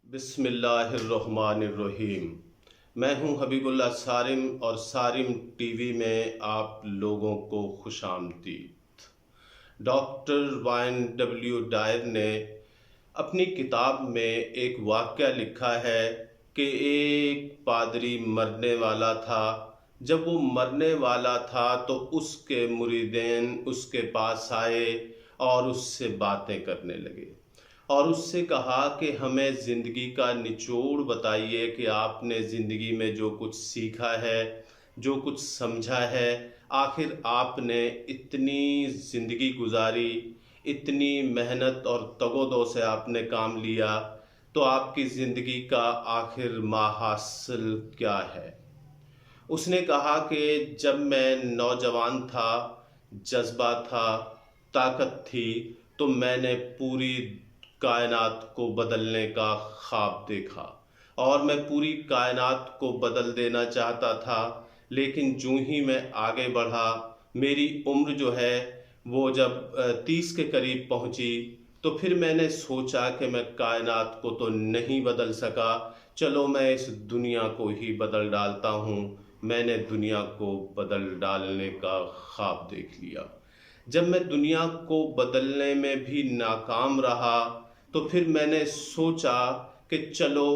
बिस्मिल्लाहिर्रहमानिर्रहीम। मैं हूं हबीबुल्लाह सारिम और सारिम टीवी में आप लोगों को खुशामदीद। डॉक्टर वाइन डब्ल्यू डायर ने अपनी किताब में एक वाक़या लिखा है कि एक पादरी मरने वाला था। जब वो मरने वाला था तो उसके मुरीदेन उसके पास आए और उससे बातें करने लगे और उससे कहा कि हमें ज़िंदगी का निचोड़ बताइए कि आपने ज़िंदगी में जो कुछ सीखा है, जो कुछ समझा है, आखिर आपने इतनी ज़िंदगी गुजारी, इतनी मेहनत और तगोदो से आपने काम लिया, तो आपकी ज़िंदगी का आखिर माहासिल क्या है। उसने कहा कि जब मैं नौजवान था, जज्बा था, ताकत थी, तो मैंने पूरी कायनात को बदलने का ख्वाब देखा और मैं पूरी कायनात को बदल देना चाहता था। लेकिन जूं ही मैं आगे बढ़ा, मेरी उम्र जो है वो जब 30 के करीब पहुंची, तो फिर मैंने सोचा कि मैं कायनात को तो नहीं बदल सका, चलो मैं इस दुनिया को ही बदल डालता हूँ। मैंने दुनिया को बदल डालने का ख्वाब देख लिया। जब मैं दुनिया को बदलने में भी नाकाम रहा, तो फिर मैंने सोचा कि चलो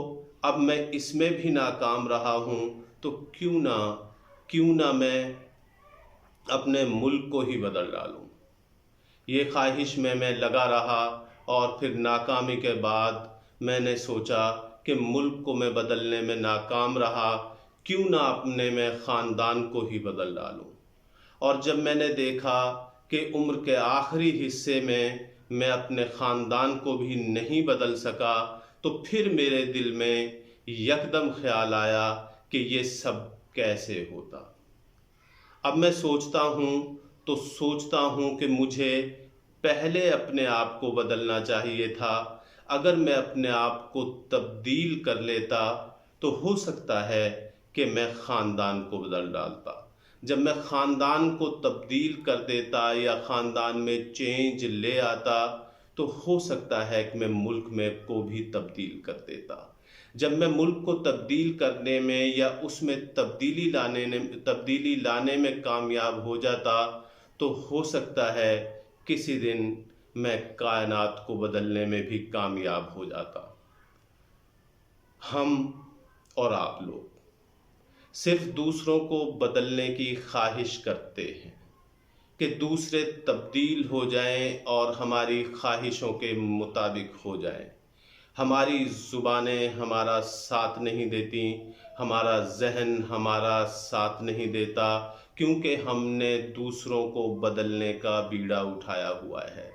अब मैं इसमें भी नाकाम रहा हूँ, तो क्यों ना मैं अपने मुल्क को ही बदल डालूं। ये ख्वाहिश में मैं लगा रहा और फिर नाकामी के बाद मैंने सोचा कि मुल्क को मैं बदलने में नाकाम रहा, क्यों ना अपने में ख़ानदान को ही बदल डालूं। और जब मैंने देखा कि उम्र के आखिरी हिस्से में मैं अपने ख़ानदान को भी नहीं बदल सका, तो फिर मेरे दिल में यकदम ख्याल आया कि ये सब कैसे होता। अब मैं सोचता हूँ कि मुझे पहले अपने आप को बदलना चाहिए था। अगर मैं अपने आप को तब्दील कर लेता तो हो सकता है कि मैं ख़ानदान को बदल डालता। जब मैं ख़ानदान को तब्दील कर देता या ख़ानदान में चेंज ले आता, तो हो सकता है कि मैं मुल्क में को भी तब्दील कर देता। जब मैं मुल्क को तब्दील करने में या उसमें तब्दीली लाने में कामयाब हो जाता, तो हो सकता है किसी दिन मैं कायनात को बदलने में भी कामयाब हो जाता। हम और आप लोग सिर्फ दूसरों को बदलने की ख्वाहिश करते हैं कि दूसरे तब्दील हो जाएं और हमारी ख्वाहिशों के मुताबिक हो जाएं। हमारी ज़ुबानें हमारा साथ नहीं देती, हमारा जहन हमारा साथ नहीं देता, क्योंकि हमने दूसरों को बदलने का बीड़ा उठाया हुआ है।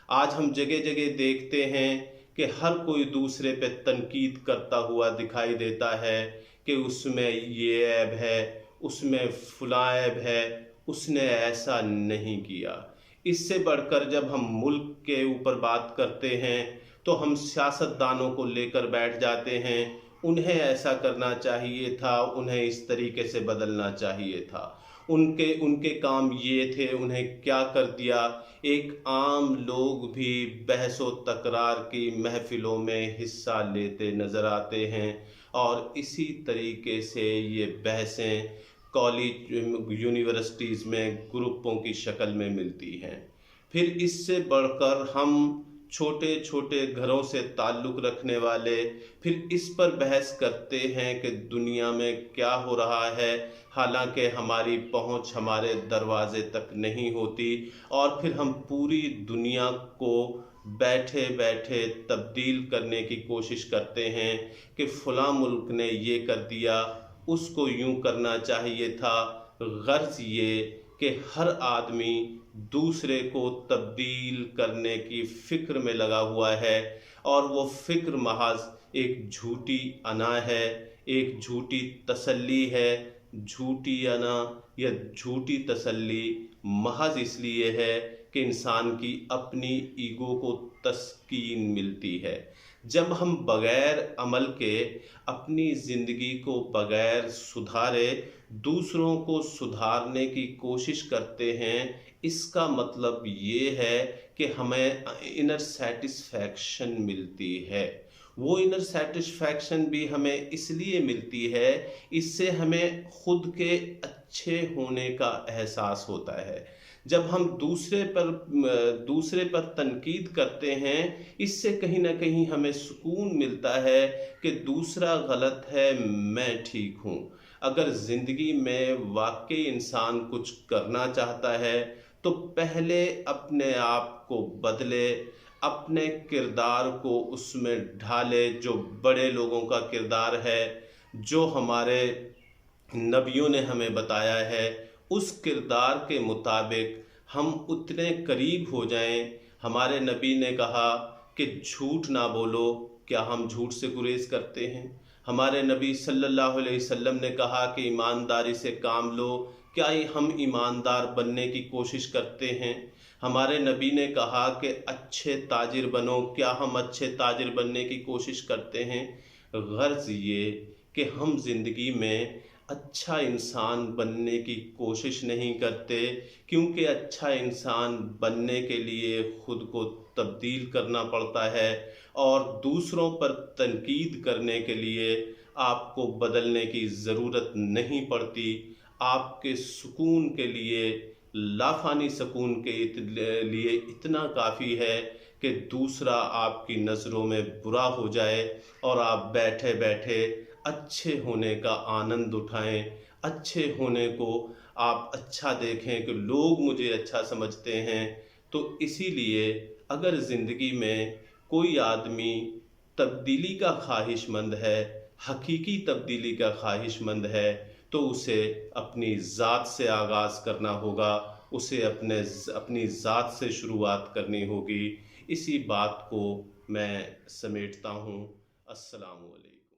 आज हम जगह जगह देखते हैं कि हर कोई दूसरे पे तनकीद करता हुआ दिखाई देता है कि उसमें ये ऐब है, उसमें फलां ऐब है, उसने ऐसा नहीं किया। इससे बढ़कर जब हम मुल्क के ऊपर बात करते हैं तो हम सियासतदानों को लेकर बैठ जाते हैं। उन्हें ऐसा करना चाहिए था, उन्हें इस तरीके से बदलना चाहिए था, उनके काम ये थे, उन्हें क्या कर दिया। एक आम लोग भी बहस व तकरार की महफिलों में हिस्सा लेते नज़र आते हैं और इसी तरीके से ये बहसें कॉलेज यूनिवर्सिटीज़ में ग्रुपों की शक्ल में मिलती हैं। फिर इससे बढ़कर हम छोटे छोटे घरों से ताल्लुक़ रखने वाले फिर इस पर बहस करते हैं कि दुनिया में क्या हो रहा है, हालांकि हमारी पहुंच हमारे दरवाजे तक नहीं होती। और फिर हम पूरी दुनिया को बैठे बैठे तब्दील करने की कोशिश करते हैं कि फ़लाँ मुल्क ने ये कर दिया, उसको यूं करना चाहिए था। गर्ज ये कि हर आदमी दूसरे को तब्दील करने की फ़िक्र में लगा हुआ है और वो फ़िक्र महज एक झूठी अना है, एक झूठी तसल्ली है। झूठी अना या झूठी तसल्ली महज इसलिए है कि इंसान की अपनी ईगो को तस्कीन मिलती है। जब हम बग़ैर अमल के अपनी ज़िंदगी को बग़ैर सुधारे दूसरों को सुधारने की कोशिश करते हैं, इसका मतलब ये है कि हमें इनर सेटिस्फैक्शन मिलती है। وہ انر سیٹسفیکشن بھی ہمیں اس لیے ملتی ہے، اس سے ہمیں خود کے اچھے ہونے کا احساس ہوتا ہے۔ جب ہم دوسرے پر تنقید کرتے ہیں، اس سے کہیں نہ کہیں ہمیں سکون ملتا ہے کہ دوسرا غلط ہے، میں ٹھیک ہوں۔ اگر زندگی میں واقعی انسان کچھ کرنا چاہتا ہے تو پہلے اپنے آپ کو بدلے، اپنے کردار کو اس میں ڈھالے، جو بڑے لوگوں کا کردار ہے، جو ہمارے نبیوں نے ہمیں بتایا ہے، اس کردار کے مطابق ہم اتنے قریب ہو جائیں۔ ہمارے نبی نے کہا کہ جھوٹ نہ بولو، کیا ہم جھوٹ سے گریز کرتے ہیں؟ ہمارے نبی صلی اللہ علیہ وسلم نے کہا کہ ایمانداری سے کام لو، کیا ہم ایماندار بننے کی کوشش کرتے ہیں؟ ہمارے نبی نے کہا کہ اچھے تاجر بنو، کیا ہم اچھے تاجر بننے کی کوشش کرتے ہیں؟ غرض یہ کہ ہم زندگی میں اچھا انسان بننے کی کوشش نہیں کرتے، کیونکہ اچھا انسان بننے کے لیے خود کو تبدیل کرنا پڑتا ہے، اور دوسروں پر تنقید کرنے کے لیے آپ کو بدلنے کی ضرورت نہیں پڑتی۔ آپ کے سکون کے لیے، لافانی سکون کے لیے اتنا کافی ہے کہ دوسرا آپ کی نظروں میں برا ہو جائے اور آپ بیٹھے بیٹھے اچھے ہونے کا آنند اٹھائیں، اچھے ہونے کو آپ اچھا دیکھیں کہ لوگ مجھے اچھا سمجھتے ہیں۔ تو اسی لیے اگر زندگی میں کوئی آدمی تبدیلی کا خواہش مند ہے، حقیقی تبدیلی کا خواہش مند ہے، تو اسے اپنی ذات سے آغاز کرنا ہوگا، اسے اپنی ذات سے شروعات کرنی ہوگی۔ اسی بات کو میں سمیٹتا ہوں۔ السلام علیکم۔